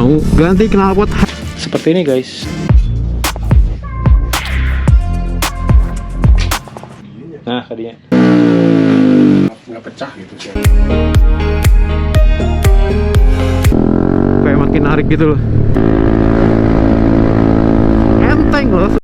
mau ganti knalpot seperti ini guys. Nah tadinya nggak pecah gitu sih. Kayak makin narik gitu loh, enteng loh.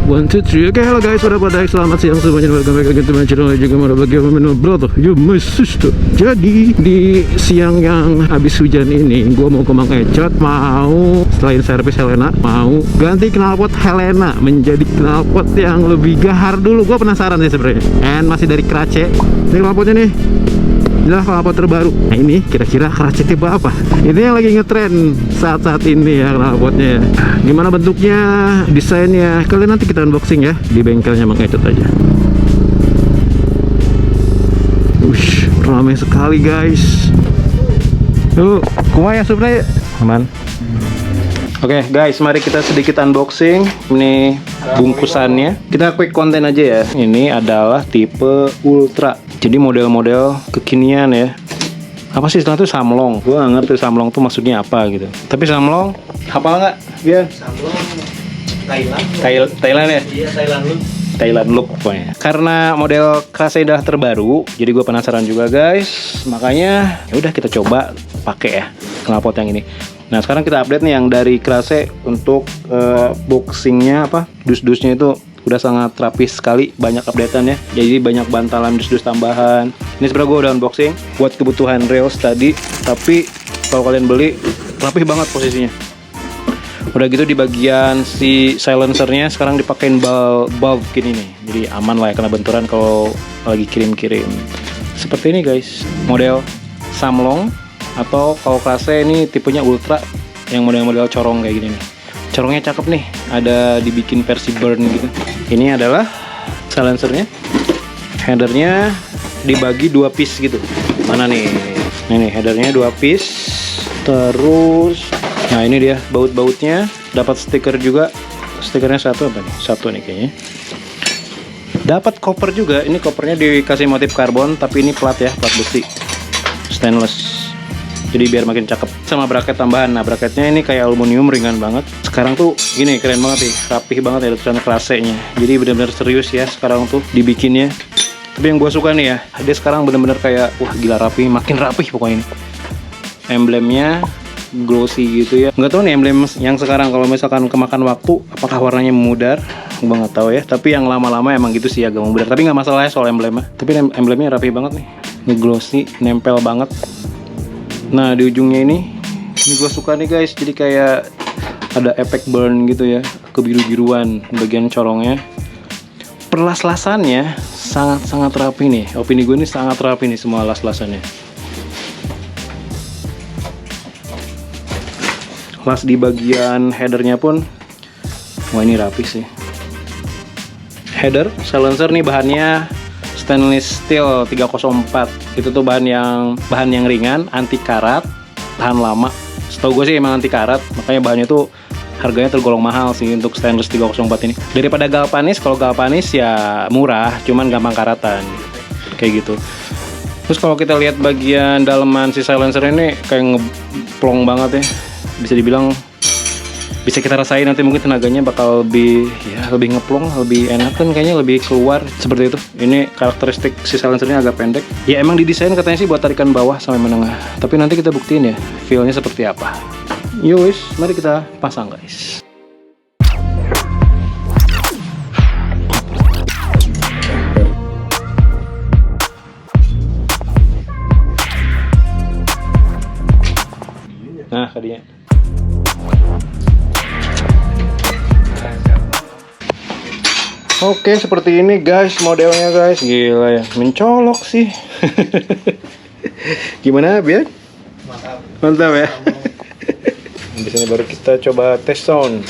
1, 2, 3. Oke, halo guys, selamat siang semuanya. Welcome back to my channel. Juga mau bagi menu brother, you my sister. Jadi di siang yang habis hujan ini, gue mau ke Mang Ecot, mau selain servis Helena, mau ganti knalpot Helena menjadi knalpot yang lebih gahar dulu. Gue penasaran sih sebenarnya. And masih dari Krace. Ini knalpotnya nih. Inilah knalpot terbaru. Nah ini kira-kira Krace tipe apa? Ini yang lagi ngetren saat-saat ini ya knalpotnya. Gimana bentuknya, desainnya, kalian nanti kita unboxing ya di bengkelnya Mang Ecot aja. Ush, ramai sekali guys. Tuh, kuah ya sebenarnya aman. Oke guys, mari kita sedikit unboxing. Ini bungkusannya. Kita quick konten aja ya. Ini adalah tipe Ultra. Jadi model-model kekinian ya. Apa sih istilah itu samlong? Gue gak ngerti samlong tuh maksudnya apa gitu. Tapi samlong, hafal nggak? Biar Samlong Thailand. Thailand ya? Iya, Thailand look. Thailand look pokoknya. Karena model Krace udah terbaru, jadi gue penasaran juga guys. Makanya ya udah kita coba pakai ya knalpot yang ini. Nah sekarang kita update nih yang dari Krace untuk boxingnya apa? Dus-dusnya itu udah sangat rapi sekali, banyak updatean ya. Jadi banyak bantalan dus-dus tambahan. Ini sebenarnya gue udah unboxing buat kebutuhan reels tadi, tapi kalau kalian beli rapih banget posisinya. Udah gitu di bagian si silencernya sekarang dipakein bulb gini nih, jadi aman lah ya kena benturan kalau lagi kirim-kirim. Seperti ini guys, model samlong atau kalau Krace ini tipenya Ultra yang model-model corong kayak gini nih. Corongnya cakep nih, ada dibikin versi burn gitu. Ini adalah silencernya, headernya dibagi 2 piece gitu. Mana nih? Ini headernya 2 piece. Terus, nah ini dia baut-bautnya. Dapat stiker juga. Stikernya satu apa nih? Satu nih kayaknya. Dapat koper juga. Ini kopernya dikasih motif karbon, tapi ini plat ya, plat besi, stainless. Jadi biar makin cakep. Sama bracket tambahan. Nah bracketnya ini kayak aluminium, ringan banget. Sekarang tuh gini keren banget nih, rapih banget ya tulisan Krace-nya. Jadi benar-benar serius ya sekarang tuh dibikinnya. Tapi yang gue suka nih ya, dia sekarang benar-benar kayak wah gila rapi, makin rapih pokoknya ini. Emblemnya glossy gitu ya. Nggak tahu nih emblem yang sekarang kalau misalkan kemakan waktu apakah warnanya memudar, gue nggak tahu ya. Tapi yang lama-lama emang gitu sih agak memudar. Tapi nggak masalah ya soal emblemnya. Tapi emblemnya rapi banget nih, ini glossy, nempel banget. Nah di ujungnya ini gue suka nih guys, jadi kayak ada efek burn gitu ya, kebiru-biruan bagian corongnya. Perlas-lasannya sangat-sangat rapi nih, opini gue ini sangat rapi nih semua las-lasannya. Las di bagian headernya pun, wah ini rapi sih. Header, silencer nih bahannya stainless steel 304. Itu tuh bahan yang ringan, anti karat, tahan lama. Setahu gue sih emang anti karat, makanya bahannya tuh harganya tergolong mahal sih untuk stainless 304 ini. Daripada galvanis, kalau galvanis ya murah, cuman gampang karatan. Kayak gitu. Terus kalau kita lihat bagian daleman si silencer ini kayak ngeplong banget ya. Bisa dibilang bisa kita rasain nanti mungkin tenaganya bakal lebih ngeplong, lebih enak kan kayaknya, lebih keluar seperti itu. Ini karakteristik si silencernya agak pendek. Ya emang didesain katanya sih buat tarikan bawah sampai menengah. Tapi nanti kita buktiin ya feel-nya seperti apa. Yowis, mari kita pasang guys. Nah tadinya. Oke, seperti ini guys modelnya guys. Gila ya, mencolok sih. Gimana Bian? Mantap. Mantap ya. Di sini baru kita coba tes sound.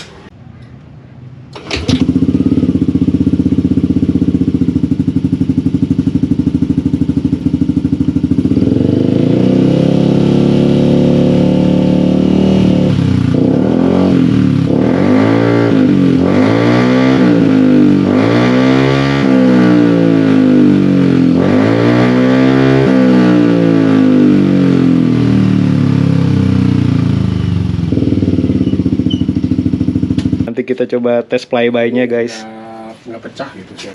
Kita coba tes flyby-nya guys. Nggak pecah gitu sih.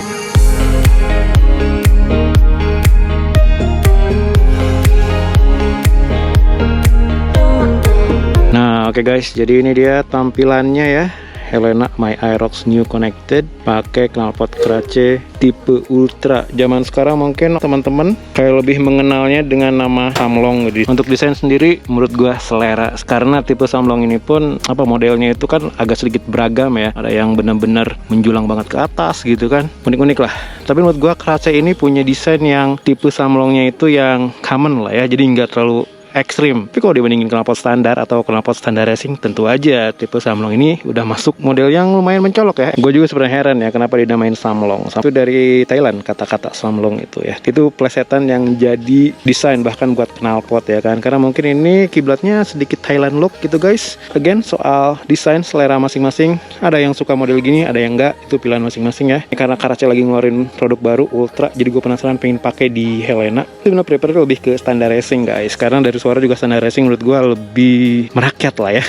Nah, oke guys, jadi ini dia tampilannya ya. Helena My Aerox New Connected pakai knalpot Krace tipe Ultra. Zaman sekarang mungkin teman-teman kayak lebih mengenalnya dengan nama Samlong gitu. Untuk desain sendiri menurut gua selera, karena tipe Samlong ini pun modelnya itu kan agak sedikit beragam ya. Ada yang benar-benar menjulang banget ke atas gitu kan, unik-unik lah. Tapi menurut gua Krace ini punya desain yang tipe Samlongnya itu yang common lah ya, jadi nggak terlalu ekstrim. Tapi kalau dibandingin knalpot standar atau knalpot standar racing, tentu aja tipe Samlong ini udah masuk model yang lumayan mencolok ya. Gue juga sebenarnya heran ya kenapa dinamain Samlong. Itu dari Thailand kata-kata Samlong itu ya. Itu plesetan yang jadi desain bahkan buat knalpot ya kan. Karena mungkin ini kiblatnya sedikit Thailand look gitu guys. Again, soal desain selera masing-masing. Ada yang suka model gini, ada yang enggak. Itu pilihan masing-masing ya. Karena Krace lagi ngeluarin produk baru Ultra, jadi gue penasaran pengen pakai di Helena. Itu bener prefer lebih ke standar racing guys. Karena dari suara juga standar racing menurut gue lebih merakyat lah ya.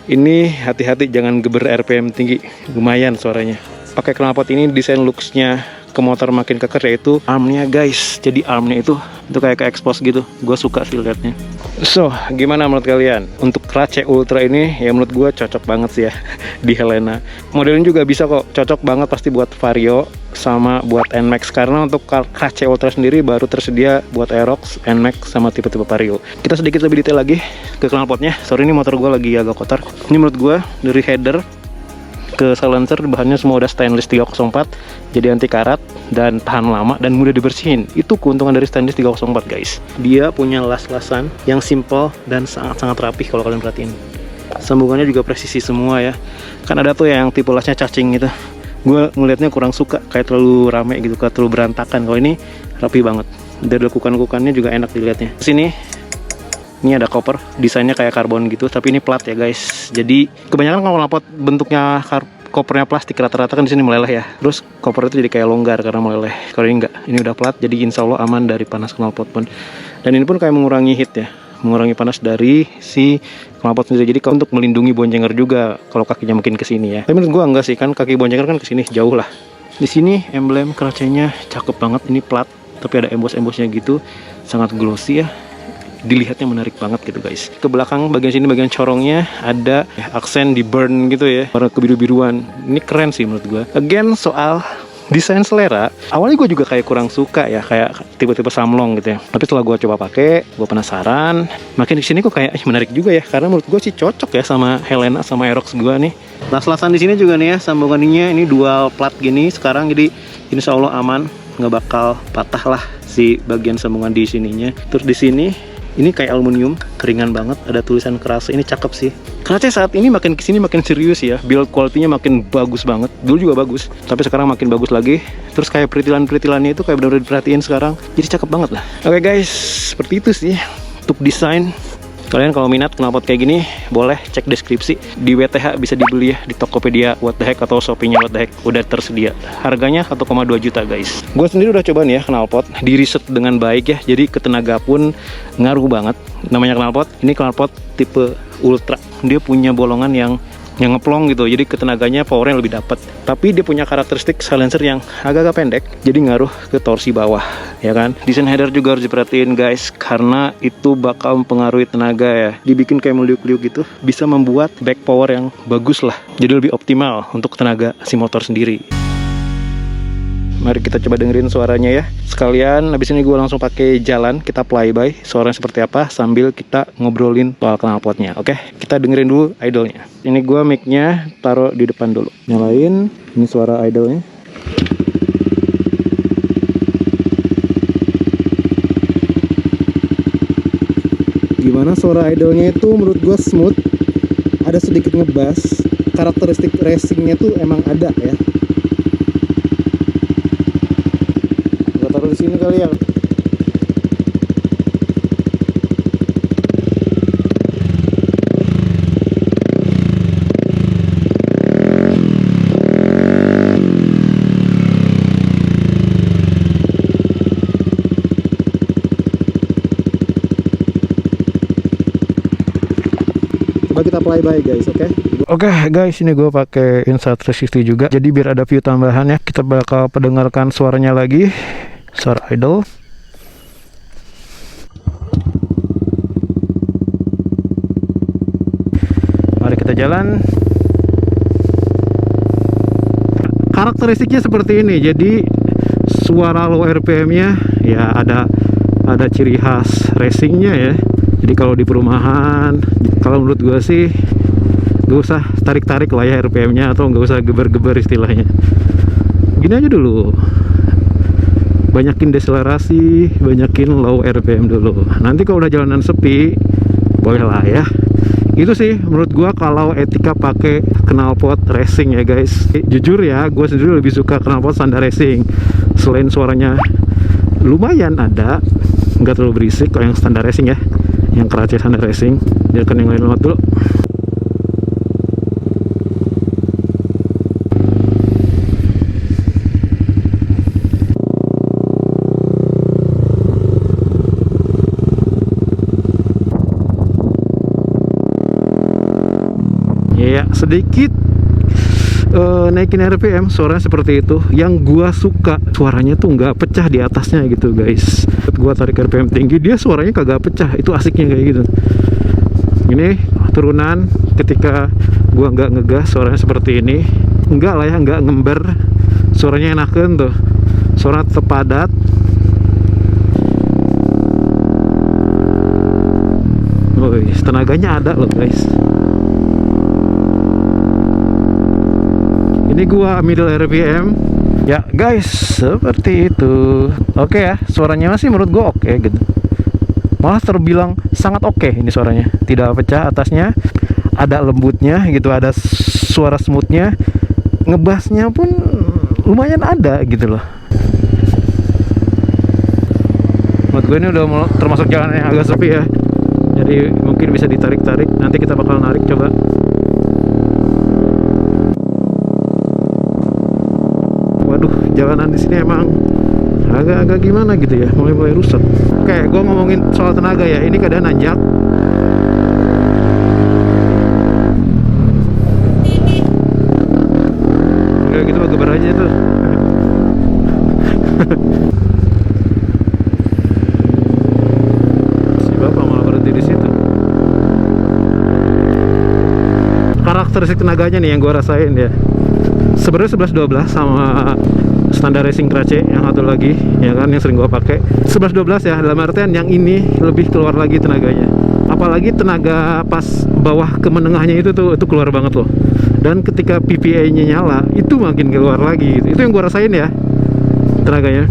Ini hati-hati jangan geber RPM tinggi, lumayan suaranya. Pakai knalpot ini desain looksnya ke motor makin keker, yaitu armnya guys. Jadi armnya itu kayak ke expose gitu. Gue suka sih liatnya. So, gimana menurut kalian? Untuk Krace Ultra ini ya menurut gue cocok banget sih ya di Helena. Modelnya juga bisa kok, cocok banget pasti buat Vario sama buat NMAX. Karena untuk Krace Ultra sendiri baru tersedia buat Aerox, NMAX sama tipe-tipe Vario. Kita sedikit lebih detail lagi ke knalpotnya. Sorry ini motor gue lagi agak kotor. Ini menurut gue dari header ke silencer bahannya semua udah stainless 304, jadi anti karat dan tahan lama dan mudah dibersihin. Itu keuntungan dari stainless 304 guys. Dia punya las-lasan yang simple dan sangat-sangat rapih kalau kalian perhatiin. Sambungannya juga presisi semua ya. Kan ada tuh yang tipe lasnya cacing gitu. Gue ngelihatnya kurang suka, kayak terlalu rame gitu, kayak terlalu berantakan. Kalau ini rapi banget. Dari lekukan-lekukannya juga enak dilihatnya. Sini ini ada koper, desainnya kayak karbon gitu, tapi ini plat ya guys. Jadi kebanyakan kalau knalpot bentuknya kopernya plastik rata-rata kan di sini meleleh ya. Terus koper itu jadi kayak longgar karena meleleh. Kalau ini enggak, ini udah plat, jadi insya Allah aman dari panas knalpot pun. Dan ini pun kayak mengurangi heat ya, mengurangi panas dari si knalpot sendiri. Jadi untuk melindungi bonjenger juga kalau kakinya mungkin ke sini ya. Tapi menurut gua enggak sih, kan kaki bonjenger kan ke sini jauh lah. Di sini emblem Krace-nya cakep banget, ini plat tapi ada embos-embosnya gitu, sangat glossy ya. Dilihatnya menarik banget gitu guys. Ke belakang bagian sini, bagian corongnya ada aksen di burn gitu ya, warna kebiru-biruan. Ini keren sih menurut gue. Again, soal desain selera, awalnya gue juga kayak kurang suka ya, kayak tipe-tipe Samlong gitu ya. Tapi setelah gue coba pakai, gue penasaran. Makin di sini kok kayak menarik juga ya, karena menurut gue sih cocok ya sama Helena sama Aerox gue nih. Las-lasan di sini juga nih ya, sambungannya ini dual plat gini sekarang, jadi insya Allah aman, nggak bakal patah lah si bagian sambungan di sininya. Terus di sini ini kayak aluminium, ringan banget, ada tulisan Krace, ini cakep sih. Krace saat ini makin kesini makin serius ya, build quality-nya makin bagus banget. Dulu juga bagus, tapi sekarang makin bagus lagi. Terus kayak peritilan-peritilannya itu kayak benar-benar diperhatiin sekarang, jadi cakep banget lah. Oke guys, seperti itu sih untuk desain. Kalian kalau minat knalpot kayak gini, boleh cek deskripsi. Di WTH bisa dibeli ya, di Tokopedia What The Heck atau Shopee-nya What The Heck, udah tersedia. Harganya 1,2 juta guys. Gue sendiri udah coba nih ya knalpot, di riset dengan baik ya, jadi ke tenaga pun ngaruh banget. Namanya knalpot, ini knalpot tipe Ultra. Dia punya bolongan yang ngeplong gitu, jadi ketenaganya powernya lebih dapat. Tapi dia punya karakteristik silencer yang agak-agak pendek, jadi ngaruh ke torsi bawah ya kan. Desain header juga harus diperhatiin guys, karena itu bakal mempengaruhi tenaga ya. Dibikin kayak meliuk-liuk gitu, bisa membuat back power yang bagus lah, jadi lebih optimal untuk tenaga si motor sendiri. Mari kita coba dengerin suaranya ya. Sekalian habis ini gue langsung pakai jalan, kita flyby suaranya seperti apa sambil kita ngobrolin soal knalpotnya. Oke, kita dengerin dulu idolnya. Ini gue mic-nya taruh di depan dulu. Nyalain, ini suara idolnya. Gimana suara idolnya itu menurut gue smooth, ada sedikit ngebass. Karakteristik racingnya tuh emang ada ya. Taruh di sini kali ya. Coba Lalu kita flyby guys, oke? Oke guys, ini gue pakai Insta360 juga. Jadi biar ada view tambahan ya, kita bakal pendengarkan suaranya lagi, suara idle. Mari kita jalan. Karakteristiknya seperti ini. Jadi suara low RPM-nya ya ada ciri khas racingnya ya. Jadi kalau di perumahan, kalau menurut gue sih gak usah tarik-tarik lah ya RPM-nya, atau gak usah geber-geber istilahnya. Gini aja dulu, banyakin deselerasi, banyakin low RPM dulu. Nanti kalau udah jalanan sepi, boleh lah ya. Itu sih menurut gua kalau etika pakai knalpot racing ya guys. Jujur ya, gue sendiri lebih suka knalpot standar racing. Selain suaranya lumayan ada, nggak terlalu berisik kalau yang standar racing ya, yang Krace standar racing. Biarkan yang lain lewat dulu. Ya sedikit naikin RPM, suaranya seperti itu. Yang gua suka suaranya tuh nggak pecah di atasnya gitu guys. Gua tarik RPM tinggi, dia suaranya kagak pecah. Itu asiknya kayak gitu. Ini turunan, ketika gua nggak ngegas suaranya seperti ini. Enggak lah ya, nggak ngember. Suaranya enakan tuh, suara tetap padat. Woi, tenaganya ada loh guys. Ini gua middle RPM ya guys, seperti itu. Oke ya, suaranya masih menurut gua oke gitu, malah terbilang sangat oke ini suaranya. Tidak pecah atasnya, ada lembutnya gitu, ada suara smoothnya, ngebassnya pun lumayan ada gitu loh. Menurut gue ini udah termasuk jalan yang agak sepi ya, jadi mungkin bisa ditarik-tarik. Nanti kita bakal narik coba. Waduh, jalanan di sini emang agak-agak gimana gitu ya, mulai rusak. Oke, gue ngomongin soal tenaga ya. Ini keadaan nanjak. Kayak gitu geber aja tuh. Si bapak malah berhenti di situ. Karakteristik tenaganya nih yang gue rasain ya. Sebenarnya 11-12 sama standar racing Krace yang satu lagi ya kan, yang sering gua pakai 11-12 ya, dalam artian yang ini lebih keluar lagi tenaganya. Apalagi tenaga pas bawah ke menengahnya itu keluar banget loh. Dan ketika PPA-nya nyala itu makin keluar lagi gitu. Itu yang gua rasain ya, tenaganya.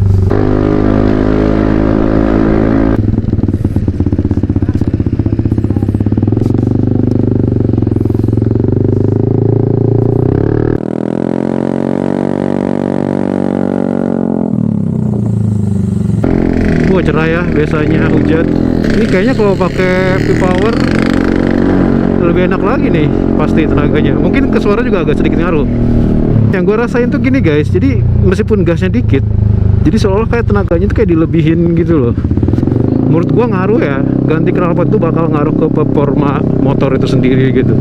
Cerah ya, biasanya hujan. Ini kayaknya kalau pakai V-Power lebih enak lagi nih pasti tenaganya. Mungkin ke suara juga agak sedikit ngaruh. Yang gue rasain tuh gini guys, jadi meskipun gasnya dikit, jadi seolah kayak tenaganya tuh kayak dilebihin gitu loh. Menurut gue ngaruh ya, ganti knalpot tuh bakal ngaruh ke performa motor itu sendiri gitu.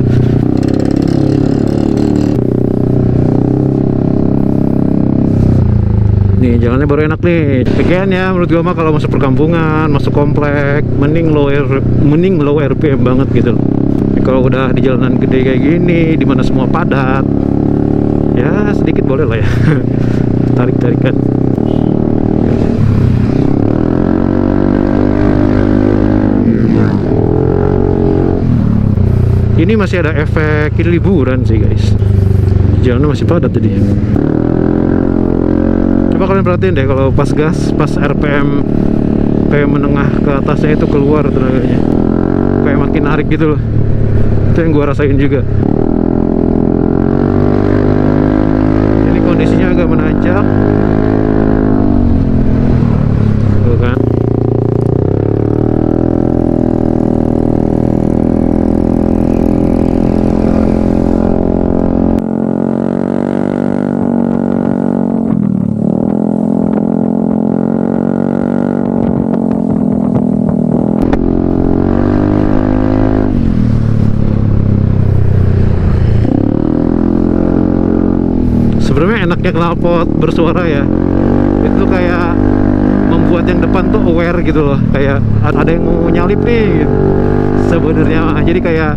Nih jalannya baru enak nih. Sekian ya menurut gua mah, kalau masuk perkampungan, masuk komplek, mending low RPM banget gitu. Kalau udah di jalanan gede kayak gini, dimana semua padat, ya sedikit boleh lah ya. Tarik-tarikan. Ini masih ada efek liburan sih guys. Jalannya masih padat tadi. Coba kalian perhatiin deh, kalau pas gas, pas RPM kayak menengah ke atasnya itu keluar tenaganya, kayak makin narik gitu loh. Itu yang gua rasain juga. Ini kondisinya agak menanjak tuh kan. enaknya knalpot bersuara ya, itu kayak membuat yang depan tuh aware gitu loh, kayak ada yang mau nyalip nih gitu. Sebenarnya jadi kayak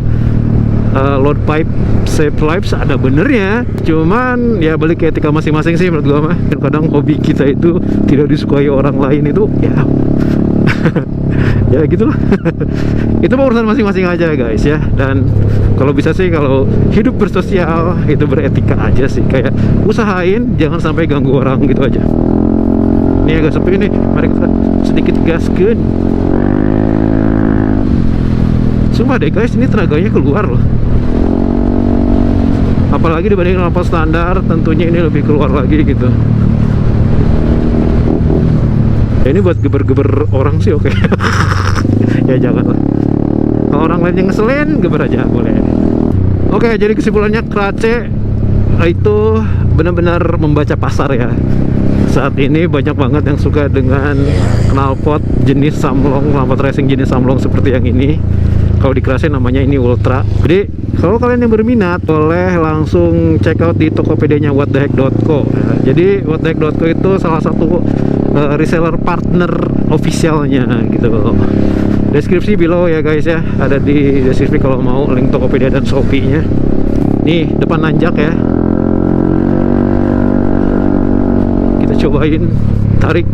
load pipe save lives ada benernya, cuman ya balik ke etika masing-masing sih menurut gua mah. Kadang hobi kita itu tidak disukai orang lain itu ya ya gitulah. Itu mah urusan masing-masing aja guys ya. Dan kalau bisa sih, kalau hidup bersosial itu beretika aja sih, kayak usahain jangan sampai ganggu orang gitu aja. Ini agak sepi nih, mari kita sedikit gaskeun. Sumpah deh guys, ini tenaganya keluar loh. Apalagi dibanding knalpot standar, tentunya ini lebih keluar lagi gitu. Ya, ini buat geber-geber orang sih oke. Ya jangan lah. Kalau orang lain yang ngeselin, geber aja boleh. Oke, jadi kesimpulannya Krace itu benar-benar membaca pasar ya. Saat ini banyak banget yang suka dengan knalpot jenis Samlong, knalpot racing jenis Samlong seperti yang ini. Kalau di Krace namanya ini Ultra. Jadi kalau kalian yang berminat, boleh langsung check out di Tokopedia-nya whattheheck.co ya. Jadi whattheheck.co itu salah satu reseller partner officialnya gitu. Deskripsi below ya guys ya, ada di deskripsi kalau mau link Tokopedia dan Shopee-nya. Nih depan nanjak ya, kita cobain tarik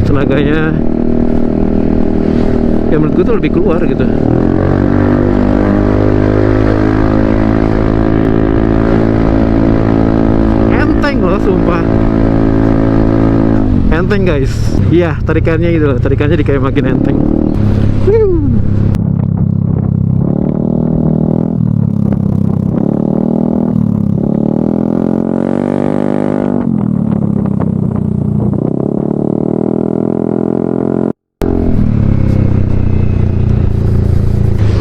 tenaganya. Ya menurut gue tuh lebih keluar gitu. Enteng loh sumpah, enteng guys. Iya tarikannya gitu loh, tarikannya di kayak makin enteng.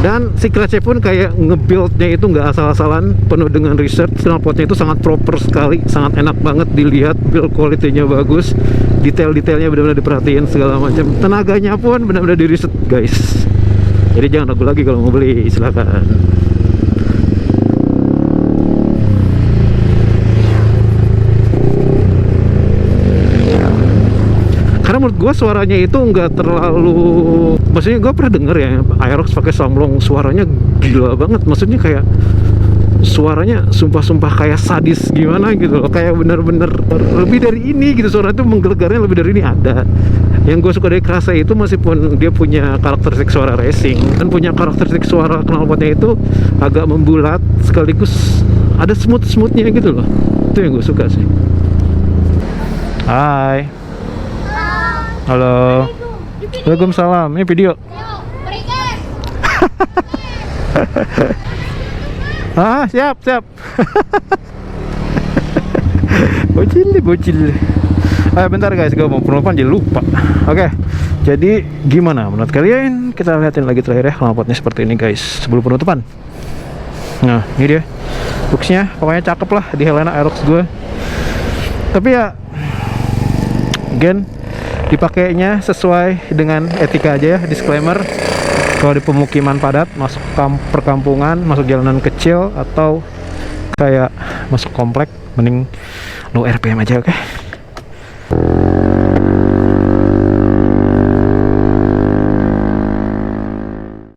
Dan si Krace pun kayak nge-build-nya itu nggak asal-asalan, penuh dengan research. Knalpotnya itu sangat proper sekali, sangat enak banget dilihat, build quality-nya bagus, detail-detailnya benar-benar diperhatiin segala macam. Tenaganya pun benar-benar di riset guys. Jadi jangan ragu lagi kalau mau beli, silakan. Karena menurut gue suaranya itu nggak terlalu, maksudnya gue pernah denger ya Aerox pakai Samlong, suaranya gila banget. Maksudnya kayak suaranya sumpah-sumpah kayak sadis gimana gitu loh, kayak bener-bener lebih dari ini gitu, suara itu menggelegarnya lebih dari ini ada. Yang gue suka dari Krace itu meskipun dia punya karakteristik suara racing dan punya karakteristik suara knalpotnya itu agak membulat sekaligus ada smooth-smoothnya gitu loh. Itu yang gue suka sih. Hai. Halo. Waalaikumsalam. Ini video. Ah, siap. Bocil. Bentar guys, gue mau penutupan jadi lupa. Oke. Jadi gimana menurut kalian? Kita lihatin lagi terakhir ya knalpotnya seperti ini guys sebelum penutupan. Nah, ini dia. Looks-nya pokoknya cakep lah di Helena Aerox gue. Tapi ya again, dipakainya sesuai dengan etika aja ya, disclaimer. Kalau di pemukiman padat, masuk perkampungan, masuk jalanan kecil, atau kayak masuk komplek, mending low RPM aja, oke?